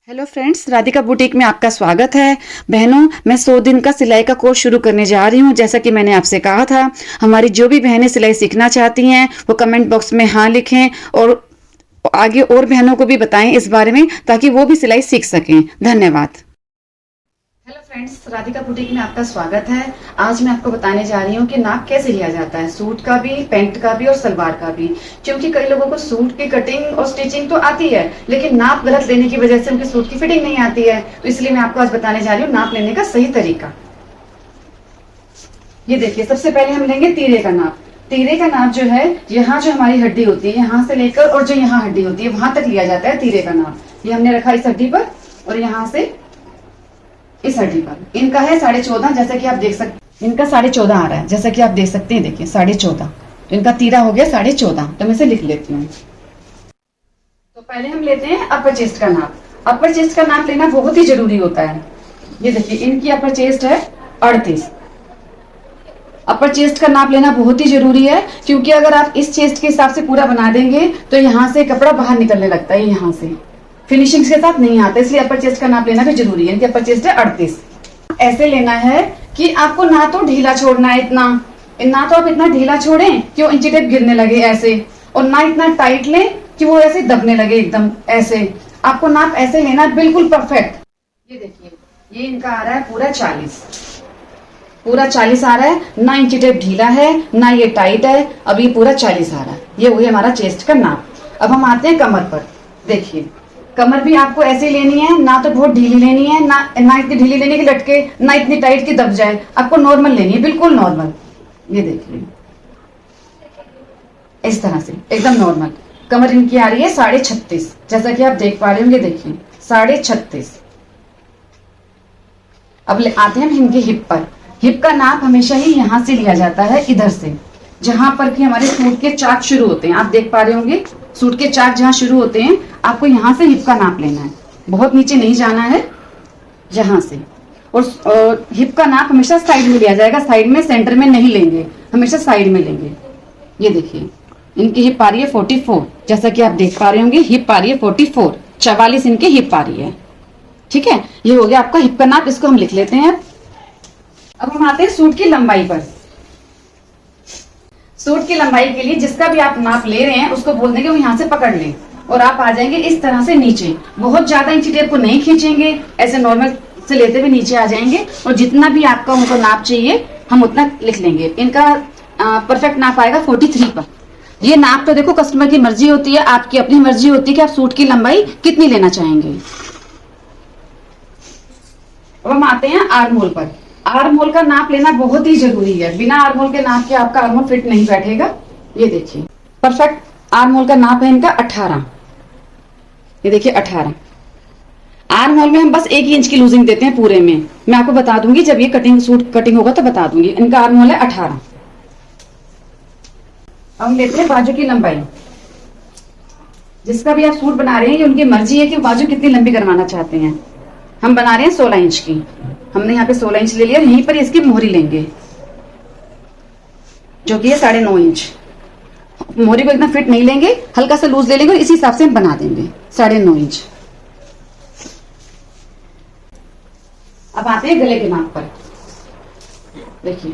Hello friends, Radhika boutique में आपका स्वागत है। बहनों, मैं 100 दिन का सिलाई का कोर्स शुरू करने जा रही हूँ। जैसा कि मैंने आपसे कहा था, हमारी जो भी बहनें सिलाई सीखना चाहती हैं वो कमेंट बॉक्स में हाँ लिखें और आगे और बहनों को भी बताएं इस बारे में, ताकि वो भी सिलाई सीख सकें। धन्यवाद। हेलो फ्रेंड्स, राधिका बुटीक में आपका स्वागत है। आज मैं आपको बताने जा रही हूँ कि नाप कैसे लिया जाता है, सूट का भी, पैंट का भी और सलवार का भी। क्योंकि कई लोगों को सूट की कटिंग और स्टिचिंग तो आती है, लेकिन नाप गलत लेने की वजह से उनके सूट की फिटिंग नहीं आती है। तो इसलिए मैं आपको आज बताने जा रही हूँ नाप लेने का सही तरीका। ये देखिए, सबसे पहले हम लेंगे तीरे का नाप। तीरे का नाप जो है, यहाँ जो हमारी हड्डी होती है यहाँ से लेकर और जो यहाँ हड्डी होती है वहां तक लिया जाता है तीरे का नाप। ये हमने रखा इस हड्डी पर और यहाँ से इस हड्डी पर। इनका है 14.5, जैसा कि आप देख सकते, इनका 14.5 आ रहा है, जैसा कि आप देख सकते हैं। देखिए 14.5, तो इनका तीरा हो गया 14.5। तो मैं इसे लिख लेती हूँ। तो पहले हम लेते हैं अपर चेस्ट का नाप। अपर चेस्ट का नाप लेना बहुत ही जरूरी होता है। ये देखिए, इनकी अपर चेस्ट है 38। अपर चेस्ट का नाप लेना बहुत ही जरूरी है, क्योंकि अगर आप इस चेस्ट के हिसाब से पूरा बना देंगे तो यहाँ से कपड़ा बाहर निकलने लगता है, यहाँ से फिनिशिंग के साथ नहीं आता। इसलिए अपर चेस्ट का नाप लेना भी जरूरी है। इनकी अपर चेस्ट है 38। ऐसे लेना है कि आपको ना तो ढीला छोड़ना है इतना, ना तो आप इतना ढीला छोड़ें कि वो इंची टेप गिरने लगे ऐसे, और ना इतना टाइट लें कि वो ऐसे दबने लगे एकदम ऐसे। आपको नाप ऐसे लेना बिल्कुल परफेक्ट। ये देखिए, ये इनका आ रहा है पूरा 40, पूरा 40 आ रहा है। ना इंची टेप ढीला है ना ये टाइट है, अब ये पूरा 40 आ रहा है। ये हुई हमारा चेस्ट का नाप। अब हम आते हैं कमर पर। देखिए, कमर भी आपको ऐसे लेनी है, ना तो बहुत ढीली लेनी है, ना इतनी ढीली लेनी कि लटके, ना इतनी टाइट की दब जाए। आपको नॉर्मल लेनी है, बिल्कुल नॉर्मल। ये देखिए, इस तरह से एकदम नॉर्मल। कमर इनकी आ रही है 36.5, जैसा कि आप देख पा रहे होंगे। देखिए 36.5। अब आते हैं हम इनकी हिप पर। हिप का नाप हमेशा ही यहां से लिया जाता है, इधर से, जहां पर कि हमारे सूट के चाक शुरू होते हैं। आप देख पा रहे होंगे, सूट के चाक जहां शुरू होते हैं, आपको यहां से हिप का नाप लेना है। बहुत नीचे नहीं जाना है, यहां से। और हिप का नाप हमेशा साइड में लिया जाएगा, साइड में, सेंटर में नहीं लेंगे, हमेशा साइड में लेंगे। ये देखिए, इनकी हिप आ रही है 44, जैसा कि आप देख पा रहे होंगे। हिप आ रही है 44, 44 इनकी हिप आ रही है। ठीक है, ये हो गया आपका हिप का नाप। इसको हम लिख लेते हैं। अब हम आते हैं सूट की लंबाई पर। सूट की लंबाई के लिए जिसका भी आप नाप ले रहे हैं उसको बोल देंगे वो यहाँ से पकड़ लें, और आप आ जाएंगे इस तरह से नीचे। बहुत ज्यादा इंची टेप को नहीं खींचेंगे, ऐसे नॉर्मल से लेते हुए नीचे आ जाएंगे, और जितना भी आपका उनको नाप चाहिए हम उतना लिख लेंगे। इनका परफेक्ट नाप आएगा 43 पर। ये नाप तो देखो कस्टमर की मर्जी होती है, आपकी अपनी मर्जी होती है कि आप सूट की लंबाई कितनी लेना चाहेंगे। अब हम आते हैं आर्म होल पर। आर्म होल का नाप लेना बहुत ही जरूरी है। बिना आर्म होल के नाप के आपका आर्म होल फिट नहीं बैठेगा। ये देखिए, परफेक्ट आर्म होल का नाप है इनका 18। ये देखिए 18। आर्म होल में हम बस 1 इंच की लूजिंग देते हैं पूरे में। मैं आपको बता दूंगी जब ये कटिंग, सूट कटिंग होगा तो बता दूंगी। इनका आर्म होल है 18। अब हम लेते हैं बाजू की लंबाई। जिसका भी आप सूट बना रहे हैं, ये उनकी मर्जी है कि बाजू कितनी लंबी करवाना चाहते हैं। हम बना रहे हैं 16 इंच की। हमने यहाँ पे 16 इंच ले लिया, यहीं पर इसकी मोहरी लेंगे जो कि है 9.5 इंच। मोहरी को इतना फिट नहीं लेंगे, हल्का सा लूज ले लेंगे और इसी हिसाब से हम बना देंगे 9.5 इंच। अब आते हैं गले के नाप पर। देखिए,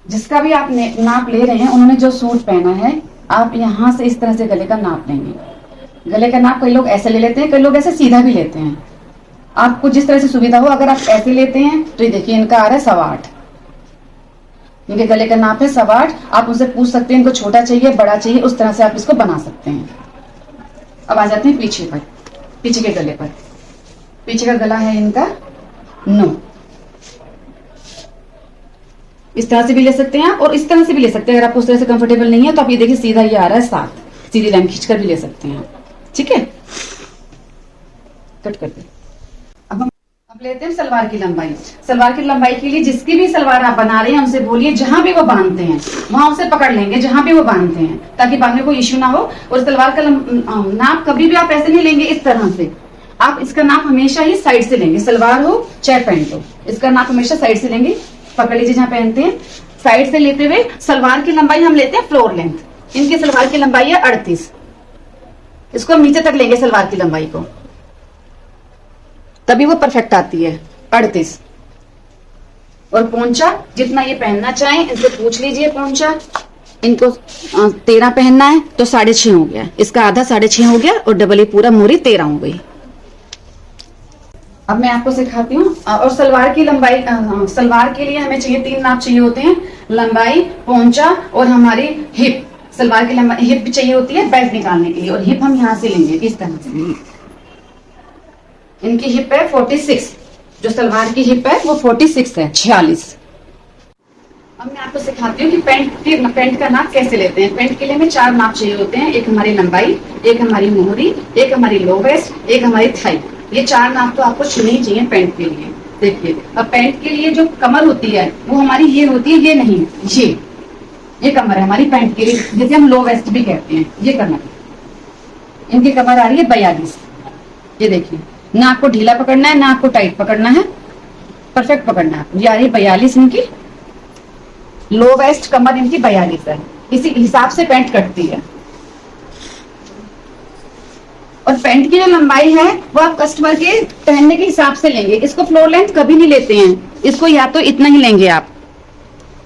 जिसका भी आप नाप ले रहे हैं, उन्होंने जो सूट पहना है, आप यहां से इस तरह से गले का नाप लेंगे। गले का नाप कई लोग ऐसे ले लेते हैं, कई लोग ऐसे सीधा भी लेते हैं। आपको जिस तरह से सुविधा हो, अगर आप ऐसे लेते हैं तो ये देखिए इनका आ रहा है 8.25। इनके गले का नाप है 8.25। आप उनसे पूछ सकते हैं इनको छोटा चाहिए, बड़ा चाहिए, उस तरह से आप इसको बना सकते हैं। अब आ जाते हैं पीछे पर, पीछे के गले पर। पीछे का गला है इनका 9। इस तरह से भी ले सकते हैं आप, और इस तरह से भी ले सकते हैं। अगर आपको उस तरह से कंफर्टेबल नहीं है तो आप ये देखिए सीधा ये आ रहा है 7। सीधी लाइन खींचकर भी ले सकते हैं आप। ठीक है, कट कर दे। अब लेते हैं सलवार की लंबाई। सलवार की लंबाई के लिए जिसकी भी सलवार आप बना रहे हैं उनसे बोलिए, जहां भी वो बांधते हैं वहां उसे पकड़ लेंगे, जहां भी वो बांधते हैं, ताकि बाद में कोई इश्यू ना हो। और सलवार का नाप कभी भी आप ऐसे नहीं लेंगे इस तरह से। आप इसका नाप हमेशा ही साइड से लेंगे, सलवार हो चाहे पैंट हो, इसका नाप हमेशा साइड से लेंगे। पकड़ लीजिए जहां पहनते हैं, साइड से लेते हुए। सलवार की लंबाई हम लेते हैं फ्लोर लेंथ। इनकी सलवार की लंबाई है 38। इसको हम नीचे तक लेंगे सलवार की लंबाई को, तभी वो परफेक्ट आती है। 38। और पोंचा जितना ये पहनना चाहें इनसे पूछ लीजिए। पोंचा इनको 13 पहनना है तो 6.5 हो गया, इसका आधा 6.5 हो गया और डबल ये पूरा मोरी 13 हो गई। अब मैं आपको सिखाती हूँ। और सलवार की लंबाई, सलवार के लिए हमें चाहिए 3 नाप चाहिए होते हैं, लंबाई, पोंचा और हमारी हिप। सलवार की लंबाई हिप चाहिए होती है बेल्ट निकालने के लिए, और हिप हम यहाँ से लेंगे इस तरह से। इनकी हिप है 46, जो सलवार की हिप है वो 46 है, 46। अब मैं आपको सिखाती हूँ कि पैंट का नाप कैसे लेते हैं। पैंट के लिए हमें 4 नाप चाहिए होते हैं, एक हमारी लंबाई, एक हमारी मोहरी, एक हमारी लो वेस्ट, एक हमारी थाई। ये 4 नाप तो आपको छूने ही चाहिए पैंट के लिए। देखिए, अब पैंट के लिए जो कमर होती है वो हमारी ये होती है, ये नहीं, ये कमर है हमारी पैंट के लिए, जिसे हम लो वेस्ट भी कहते हैं। ये कमर, इनकी कमर आ रही है 42। ये देखिए, ना आपको ढीला पकड़ना है ना आपको टाइट पकड़ना है, परफेक्ट पकड़ना है। ये आ रही है 42 इनकी लो वेस्ट, कमर इनकी 42 है। इसी हिसाब से पैंट कटती है। और पैंट की जो लंबाई है वो आप कस्टमर के पहनने के हिसाब से लेंगे। इसको फ्लोर लेंथ कभी नहीं लेते हैं, इसको या तो इतना ही लेंगे आप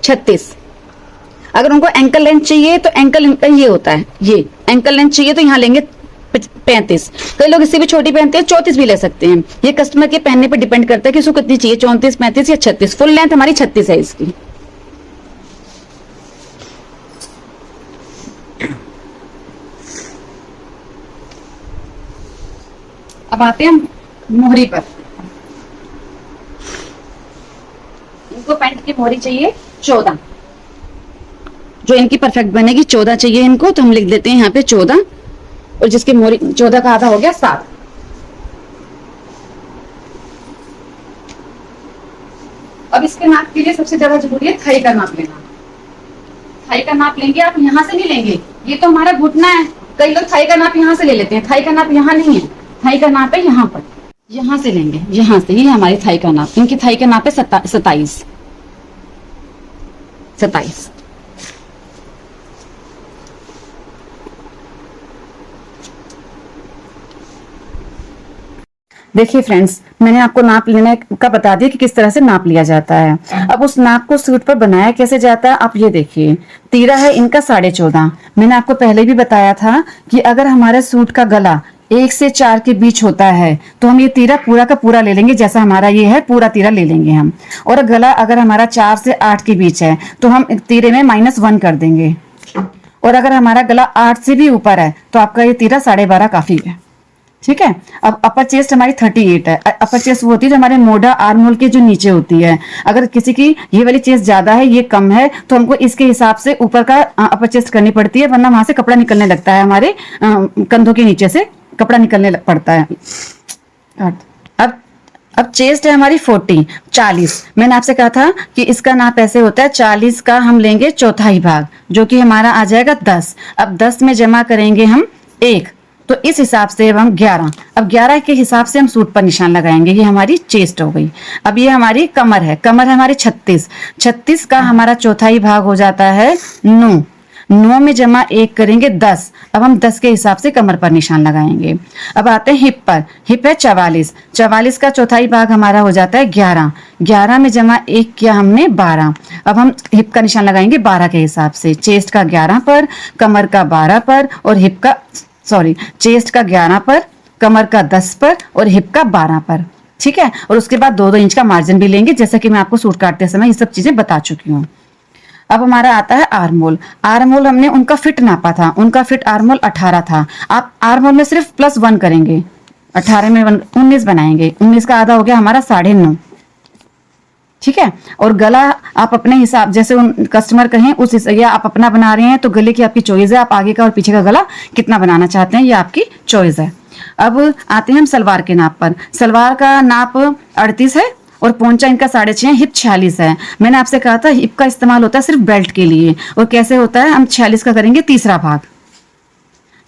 36। अगर उनको एंकल लेंथ चाहिए तो एंकल इनका ये होता है, ये एंकल लेंथ चाहिए तो यहाँ लेंगे 35। कई लोग इससे भी छोटी पहनते हैं, 34 भी ले सकते हैं। ये कस्टमर के पहनने पर डिपेंड करता है कि उसको कितनी चाहिए, 34, 35 या 36। फुल लेंथ हमारी 36 है इसकी। अब आते हैं मोहरी पर। इनको पैंट की मोहरी चाहिए 14, जो इनकी परफेक्ट बनेगी 14 चाहिए इनको, तो हम लिख देते हैं यहाँ पे 14। और जिसकी मोहरी 14 का आधा हो गया 7। अब इसके नाप के लिए सबसे ज्यादा जरूरी है थाई का नाप लेना। थाई का नाप लेंगे आप, यहाँ से नहीं लेंगे, ये तो हमारा घुटना है। कई लोग थाई का नाप यहाँ से ले लेते हैं, थाई का नाप यहाँ नहीं है, थाई का नाप है यहाँ पर, यहाँ से लेंगे, यहाँ से। ये हमारी थाई का नाप, इनकी थाई का नाप है 27। देखिए फ्रेंड्स, मैंने आपको नाप लेने का बता दिया कि किस तरह से नाप लिया जाता है। अब उस नाप को सूट पर बनाया कैसे जाता है, आप ये देखिए। तीरा है इनका 14.5। मैंने आपको पहले भी बताया था कि अगर हमारे सूट का गला 1 से 4 के बीच होता है तो हम ये तीरा पूरा का पूरा ले लेंगे, जैसा हमारा ये है पूरा तीरा ले लेंगे हम। और गला अगर हमारा 4 से 8 के बीच है तो हम तीरे में -1 कर देंगे। और अगर हमारा गला 8 से भी ऊपर है तो आपका ये तीरा 12.5 काफी है। ठीक है। अब अपर चेस्ट हमारी 38 है। अपर चेस्ट वो होती है जो हमारे मोढ़ा आर्म होल के जो नीचे होती है। अगर किसी की ये वाली चेस्ट ज्यादा है, ये कम है, तो हमको इसके हिसाब से ऊपर का अपर चेस्ट करनी पड़ती है, वरना वहां से कपड़ा निकलने लगता है, हमारे कंधों के नीचे से कपड़ा निकलने पड़ता है। अब चेस्ट है हमारी 40। मैंने आपसे कहा था कि इसका नाप ऐसे होता है, 40 का हम लेंगे चौथाई भाग, जो कि हमारा आ जाएगा 10। अब 10 में जमा करेंगे हम 1, तो इस हिसाब से अब हम 11। अब 11 के हिसाब से हम सूट पर निशान लगाएंगे। ये हमारी चेस्ट हो गई। अब ये हमारी कमर है, कमर है हमारी 36 का हमारा चौथाई भाग हो जाता है 9 में जमा 1 करेंगे 10। अब हम 10 के हिसाब से कमर पर निशान लगाएंगे। अब आते हैं हिप पर। हिप है 44 का चौथाई भाग हमारा हो जाता है 11 में जमा 1 किया हमने 12। अब हम हिप का निशान लगाएंगे 12 के हिसाब से। चेस्ट का 11 पर, कमर का 12 पर और चेस्ट का 11 पर, कमर का 10 पर और हिप का 12 पर। ठीक है। और उसके बाद 2-2 इंच का मार्जिन भी लेंगे, जैसा कि मैं आपको सूट काटते समय ये सब चीजें बता चुकी हूँ। अब हमारा आता है आर्म होल। आर्म होल हमने उनका फिट नापा था, उनका फिट आर्म होल 18 था। आप आर्म होल में सिर्फ +1 करेंगे, 18 में 19 बनाएंगे। 19 का आधा हो गया हमारा 9.5। ठीक है। और गला आप अपने हिसाब, जैसे उन कस्टमर कहें उस, या आप अपना बना रहे हैं तो गले की आपकी चॉइस है, आप आगे का और पीछे का गला कितना बनाना चाहते हैं ये आपकी चॉइस है। अब आते हैं हम सलवार के नाप पर। सलवार का नाप 38 है और पोंचा इनका 6.5, हिप 46 है। मैंने आपसे कहा था हिप का इस्तेमाल होता है सिर्फ बेल्ट के लिए। और कैसे होता है, हम 46 का करेंगे तीसरा भाग।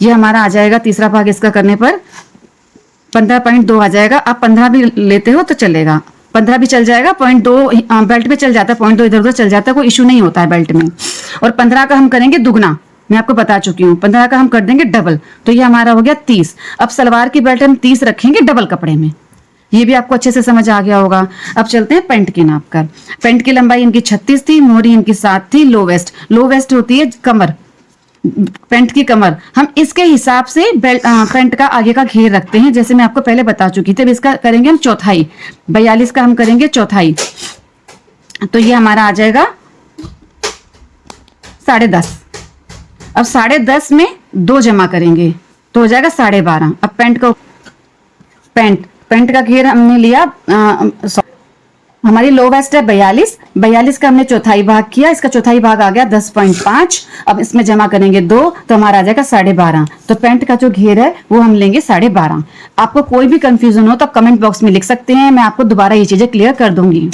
ये हमारा आ जाएगा तीसरा भाग, इसका करने पर 15.2 आ जाएगा। आप 15 भी लेते हो तो चलेगा, 15 भी चल जाएगा। 0.2 बेल्ट में चल जाता है, 0.2 इधर उधर चल जाता है, कोई इशू नहीं होता है बेल्ट में। और 15 का हम करेंगे दुगना, मैं आपको बता चुकी हूँ। 15 का हम कर देंगे डबल, तो ये हमारा हो गया 30। अब सलवार की बेल्ट हम 30 रखेंगे डबल कपड़े में। ये भी आपको अच्छे से समझ आ गया होगा। अब चलते हैं पेंट की नाप कर। पेंट की लंबाई इनकी 36 थी, मोहरी इनकी 7 थी। लो वेस्ट होती है कमर, पेंट की कमर। हम इसके हिसाब से पेंट का आगे का घेर रखते हैं, जैसे मैं आपको पहले बता चुकी थी। अब इसका करेंगे हम चौथाई, 42 का हम करेंगे चौथाई, तो ये हमारा आ जाएगा 10.5। अब 10.5 में 2 जमा करेंगे तो हो जाएगा 12.5। अब पेंट का घेर हमने लिया, हमारी लो वेस्ट है 42 का हमने चौथाई भाग किया, इसका चौथाई भाग आ गया 10.5। अब इसमें जमा करेंगे 2 तो हमारा आ जाएगा 12.5। तो पेंट का जो घेर है वो हम लेंगे 12.5। आपको कोई भी कंफ्यूजन हो तो आप कमेंट बॉक्स में लिख सकते हैं, मैं आपको दोबारा ये चीजें क्लियर कर दूंगी।